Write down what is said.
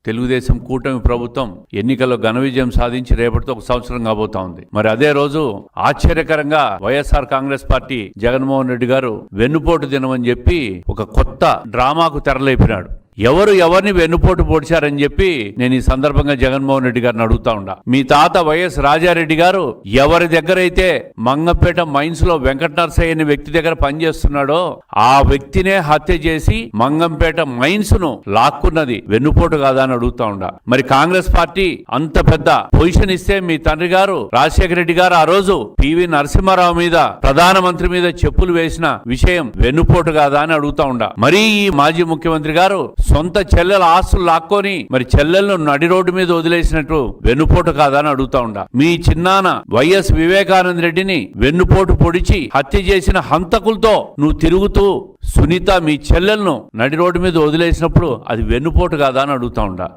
తెలుగుదేశం కూటమి ప్రభుత్వం ఎన్నికల్లో ఘన విజయం సాధించి రేపటితో 1 సంవత్సరం కాబోతా ఉంది. మరి అదే రోజు ఆశ్చర్యకరంగా వైఎస్ఆర్ కాంగ్రెస్ పార్టీ జగన్మోహన్ రెడ్డి గారు వెన్నుపోటు దినమని చెప్పి ఒక కొత్త డ్రామాకు తెరలేపినాడు. ఎవరిని వెన్నుపోటు పొడిచారని చెప్పి నేను ఈ సందర్భంగా జగన్మోహన్ రెడ్డి గారిని అడుగుతా ఉండా. మీ తాత వైఎస్ రాజారెడ్డి గారు ఎవరి దగ్గర అయితే మంగంపేట మైన్స్ లో వెంకట నరసయ్య అనే వ్యక్తి దగ్గర పనిచేస్తున్నాడో ఆ వ్యక్తినే హత్య చేసి మంగంపేట మైన్స్ ను లాక్కున్నది వెన్నుపోటు కాదా అని అడుగుతా ఉండా. మరి కాంగ్రెస్ పార్టీ అంత పెద్ద పొజిషన్ ఇస్తే మీ తండ్రి గారు రాజశేఖర రెడ్డి గారు ఆ రోజు పివి నరసింహారావు మీద ప్రధానమంత్రి మీద చెప్పులు వేసిన విషయం వెన్నుపోటు కాదా అని అడుగుతా ఉండా. మరి ఈ మాజీ ముఖ్యమంత్రి గారు సొంత చెల్లెల ఆస్తులు లాక్కొని మరి చెల్లెలను నడి రోడ్డు మీద వదిలేసినట్టు వెన్నుపోటు కాదా అని అడుగుతా ఉండా. మీ చిన్నాన్న వైఎస్ వివేకానంద రెడ్డిని వెన్నుపోటు పొడిచి హత్య చేసిన హంతకులతో నువ్వు తిరుగుతూ సునీత మీ చెల్లెలను నడి రోడ్డు మీద వదిలేసినప్పుడు అది వెన్నుపోటు కాదా అని అడుగుతా ఉండా.